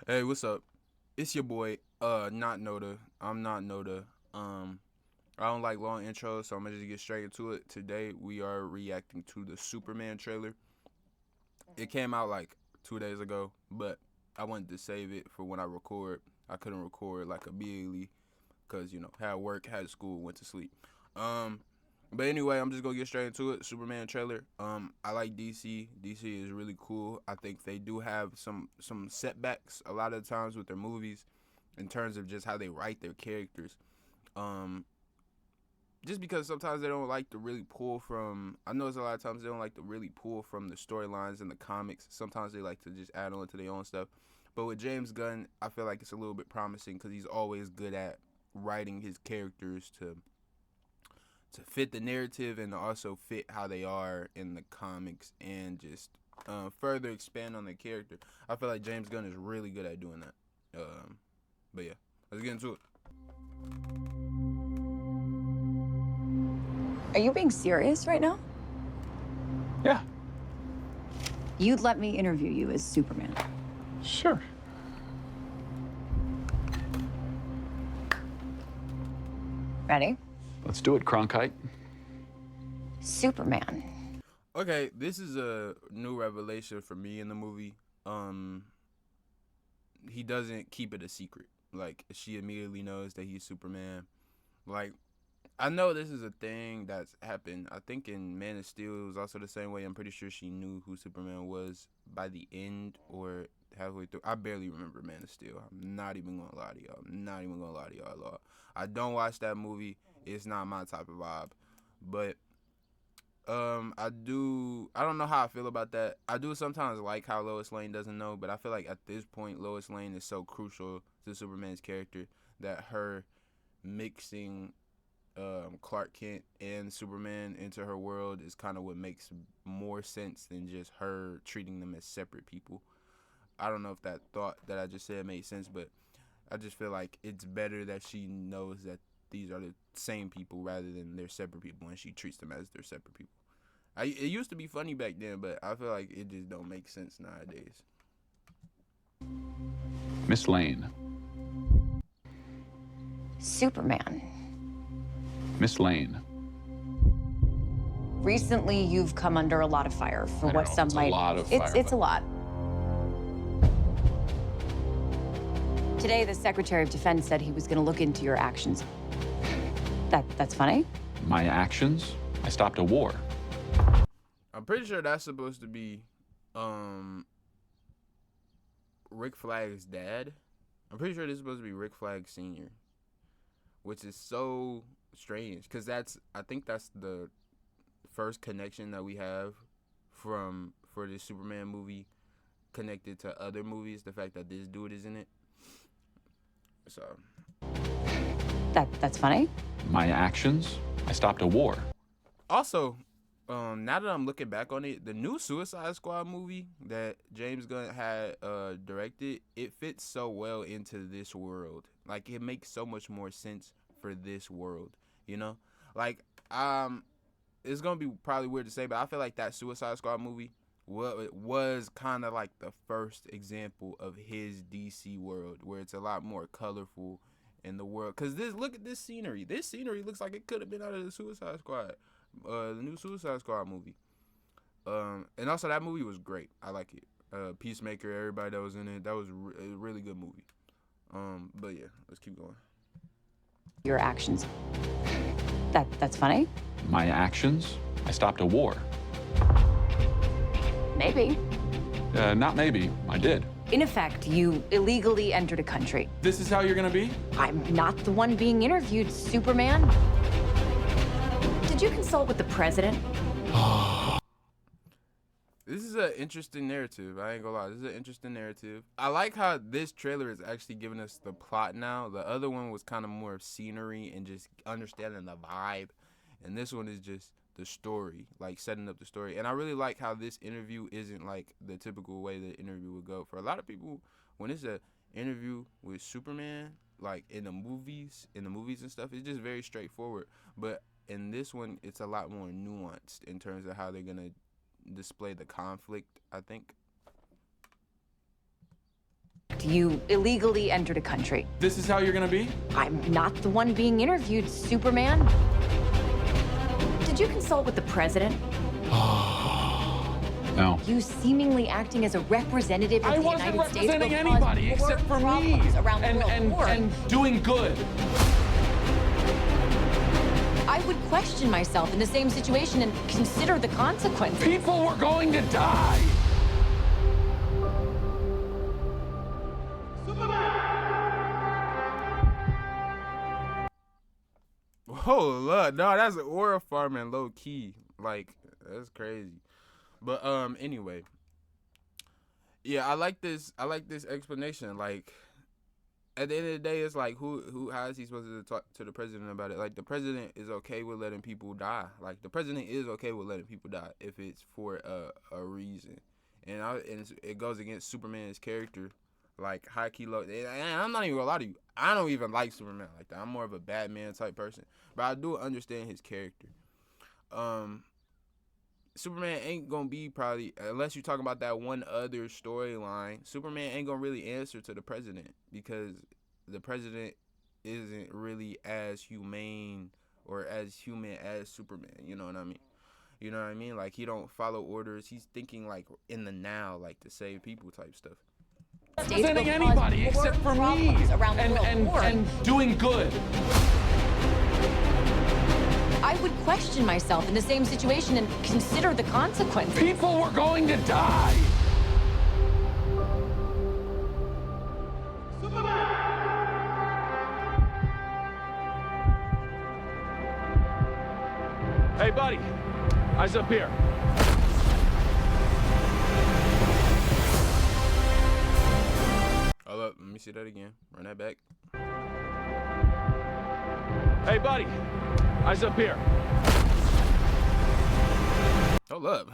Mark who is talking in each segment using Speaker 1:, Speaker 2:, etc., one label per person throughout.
Speaker 1: Hey, what's up? It's your boy, not Noda. I'm not Noda. Um, I don't like long intros, so I'm gonna just get straight into it. Today we are reacting to the Superman trailer. It came out like 2 days ago, but I wanted to save it for when I record. I couldn't record like immediately because had work, had school, went to sleep. Um, but anyway, I'm just gonna get straight into it. Superman trailer. I like DC. DC is really cool. I think they do have some setbacks a lot of times with their movies, in terms of just how they write their characters. Um, just because sometimes they don't like to really pull from. I know it's a lot of times they don't like to really pull from the storylines in the comics. Sometimes they like to just add on to their own stuff. But with James Gunn, I feel like it's a little bit promising because he's always good at writing his characters to fit the narrative and to also fit how they are in the comics and just further expand on the character. I feel like James Gunn is really good at doing that. But yeah, let's get into it.
Speaker 2: Are you being serious right now?
Speaker 3: Yeah,
Speaker 2: You'd let me interview you as Superman.
Speaker 3: sure.
Speaker 2: Ready?
Speaker 3: Let's do it, Cronkite.
Speaker 2: Superman.
Speaker 1: Okay, this is a new revelation for me in the movie. Um, he doesn't keep it a secret. Like she immediately knows that he's Superman. Like I know this is a thing that's happened. I think in Man of Steel it was also the same way. I'm pretty sure she knew who Superman was by the end or halfway through. I barely remember Man of Steel. I'm not even gonna lie to y'all. I'm not even gonna lie to y'all. I don't watch that movie. It's not my type of vibe. But I don't know how I feel about that. I do sometimes like how Lois Lane doesn't know, but I feel like at this point Lois Lane is so crucial to Superman's character that her mixing Clark Kent and Superman into her world is kind of what makes more sense than just her treating them as separate people. I don't know if that thought that I just said made sense, but I just feel like it's better that she knows that these are the same people rather than they're separate people, and she treats them as they're separate people. It used to be funny back then, but I feel like it just don't make sense nowadays.
Speaker 3: Miss Lane.
Speaker 2: Superman.
Speaker 3: Miss Lane.
Speaker 2: Recently, you've come under a lot of fire for
Speaker 3: I don't
Speaker 2: what
Speaker 3: know if
Speaker 2: some
Speaker 3: it's a
Speaker 2: might.
Speaker 3: lot of
Speaker 2: it's
Speaker 3: fire,
Speaker 2: it's
Speaker 3: but-
Speaker 2: a lot. Today, the Secretary of Defense said he was going to look into your actions. That's funny.
Speaker 3: My actions? I stopped a war.
Speaker 1: I'm pretty sure that's supposed to be um Rick Flag's dad. I'm pretty sure this is supposed to be Rick Flag Sr., which is so strange because I think that's the first connection that we have for this Superman movie connected to other movies. The fact that this dude is in it. So
Speaker 2: That's funny.
Speaker 3: My actions? I stopped a war.
Speaker 1: also, now that I'm looking back on it, the new Suicide Squad movie that James Gunn had directed, it fits so well into this world. Like it makes so much more sense for this world, you know? Like it's gonna be probably weird to say, but I feel like that Suicide Squad movie was kind of like the first example of his DC world, where it's a lot more colorful in the world. Cause look at this scenery. This scenery looks like it could have been out of the Suicide Squad, the new Suicide Squad movie. And also that movie was great. I like it. Peacemaker, everybody that was in it, that was a really good movie. But yeah, let's keep going.
Speaker 2: Your actions. That's funny.
Speaker 3: My actions? I stopped a war.
Speaker 2: Maybe.
Speaker 3: Not maybe. I did.
Speaker 2: In effect, you illegally entered a country.
Speaker 3: This is how you're gonna be?
Speaker 2: I'm not the one being interviewed, Superman. Did you consult with the president?
Speaker 1: This is an interesting narrative. I ain't gonna lie. This is an interesting narrative. I like how this trailer is actually giving us the plot now. The other one was kind of more of scenery and just understanding the vibe. And this one is just the story, like setting up the story. And I really like how this interview isn't like the typical way the interview would go. For a lot of people, when it's a interview with Superman, like in the movies and stuff, it's just very straightforward. But in this one, it's a lot more nuanced in terms of how they're gonna display the conflict, I think.
Speaker 2: correct. You illegally entered a country.
Speaker 3: This is how you're gonna be?
Speaker 2: I'm not the one being interviewed, Superman. Did you consult with the president?
Speaker 3: No.
Speaker 2: You seemingly acting as a representative of the United States will
Speaker 3: representing
Speaker 2: cause
Speaker 3: anybody
Speaker 2: more
Speaker 3: except for me.
Speaker 2: problems around the world.
Speaker 3: And doing good.
Speaker 2: I would question myself in the same situation and consider the consequences.
Speaker 3: People were going to die.
Speaker 1: Hold up, no, that's aura farming low key. Like, that's crazy. But anyway, yeah, I like this explanation. Like, at the end of the day, it's like how is he supposed to talk to the president about it? Like, the president is okay with letting people die. Like, the president is okay with letting people die if it's for a reason. And it goes against Superman's character, like high key low. And I'm not even gonna lie to you, I don't even like Superman like that. I'm more of a Batman type person, but I do understand his character. Superman ain't gonna be probably, unless you talk about that one other storyline, Superman ain't gonna really answer to the president because the president isn't really as humane or as human as Superman. You know what I mean? You know what I mean? Like, he don't follow orders. He's thinking like in the now, like to save people type stuff.
Speaker 3: Representing anybody except for me. And doing good.
Speaker 2: I would question myself in the same situation and consider the consequences.
Speaker 3: People were going to die. Hey, buddy. Eyes up here.
Speaker 1: Hold up, let me see that again. Run that back.
Speaker 3: Hey, buddy. Eyes up here.
Speaker 1: Hold up.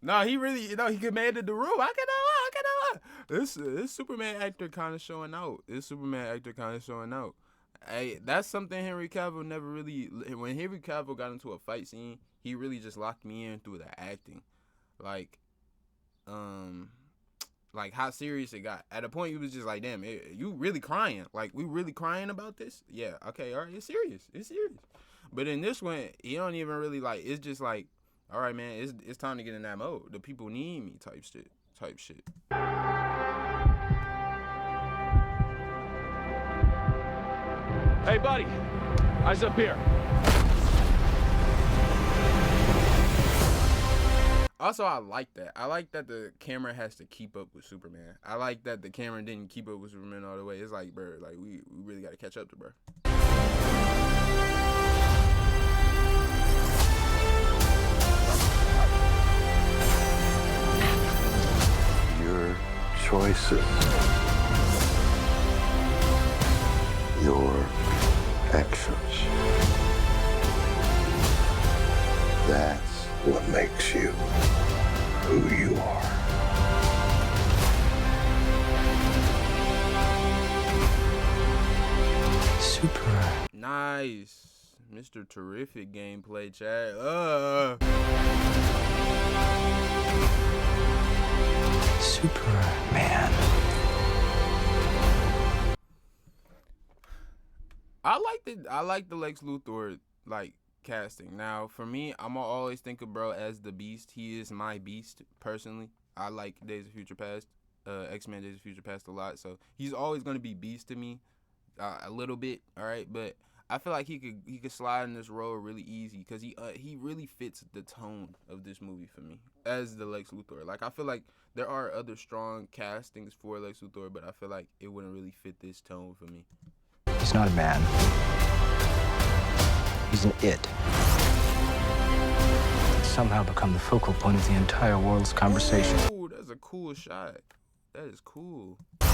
Speaker 1: No, he really, he commanded the room. I cannot lie. This Superman actor kind of showing out. Hey, that's something Henry Cavill never really. When Henry Cavill got into a fight scene, he really just locked me in through the acting, like how serious it got. At a point, he was just like, "Damn, you really crying? Like, we really crying about this? Yeah, okay, all right, it's serious. But in this one, he don't even really like. It's just like, all right, man, it's time to get in that mode. The people need me, type shit.
Speaker 3: Hey, buddy. Eyes up here.
Speaker 1: Also, I like that. I like that the camera has to keep up with Superman. I like that the camera didn't keep up with Superman all the way. It's like, bro, like we really got to catch up to bro.
Speaker 4: Your choices, your actions, that's what makes you who you are. Super.
Speaker 1: Nice. Mr. Terrific gameplay, chat.
Speaker 4: Superman.
Speaker 1: I like the Lex Luthor like casting. Now, for me, I'm gonna always think of bro as the Beast. He is my Beast personally. I like Days of Future Past, X-Men Days of Future Past a lot. So he's always gonna be Beast to me, a little bit. All right, but I feel like he could slide in this role really easy because he really fits the tone of this movie for me as the Lex Luthor. Like, I feel like there are other strong castings for Lex Luthor, but I feel like it wouldn't really fit this tone for me.
Speaker 5: He's not a man. He's an it. He's somehow become the focal point of the entire world's conversation.
Speaker 1: Ooh, that's a cool shot. That is cool.
Speaker 5: He's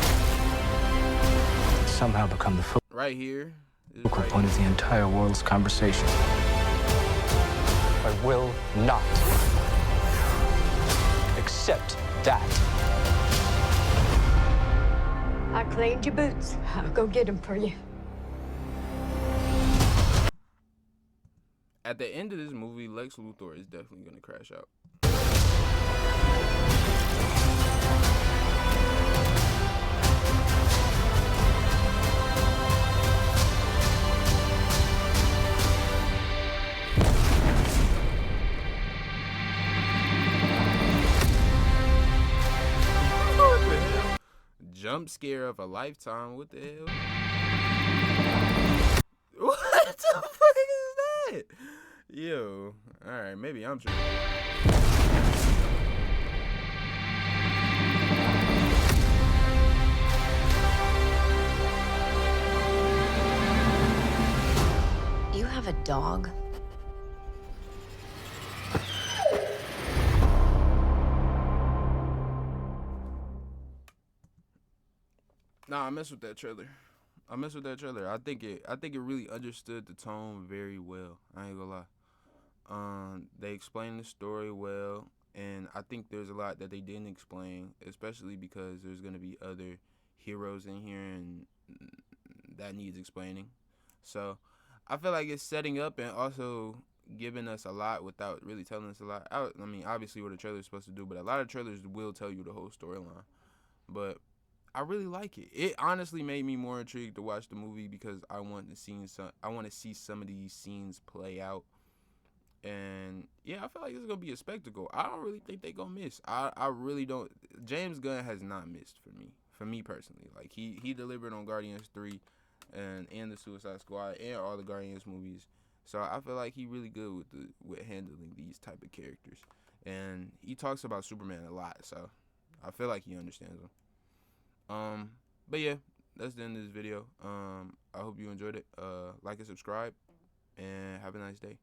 Speaker 5: somehow become the
Speaker 1: right here.
Speaker 5: Focal point of the entire world's conversation.
Speaker 6: I will not accept that.
Speaker 7: I cleaned your boots. I'll go get them for you.
Speaker 1: At the end of this movie, Lex Luthor is definitely gonna crash out. jump scare of a lifetime. What the hell? What the fuck is that? Yo, all right, maybe I'm tripping.
Speaker 2: You have a dog?
Speaker 1: Nah, I mess with that trailer. I think it really understood the tone very well. I ain't gonna lie. They explained the story well, and I think there's a lot that they didn't explain, especially because there's gonna be other heroes in here, and that needs explaining. So, I feel like it's setting up and also giving us a lot without really telling us a lot. I mean, obviously what a trailer is supposed to do, but a lot of trailers will tell you the whole storyline. But I really like it. It honestly made me more intrigued to watch the movie because I want to see some of these scenes play out. And yeah, I feel like it's gonna be a spectacle. I don't really think they're gonna miss. I really don't. James Gunn has not missed for me. For me personally, like he delivered on Guardians 3 and the Suicide Squad and all the Guardians movies. So I feel like he really good with handling these type of characters. And he talks about Superman a lot, so I feel like he understands them. But yeah, that's the end of this video. I hope you enjoyed it. Like and subscribe, and have a nice day.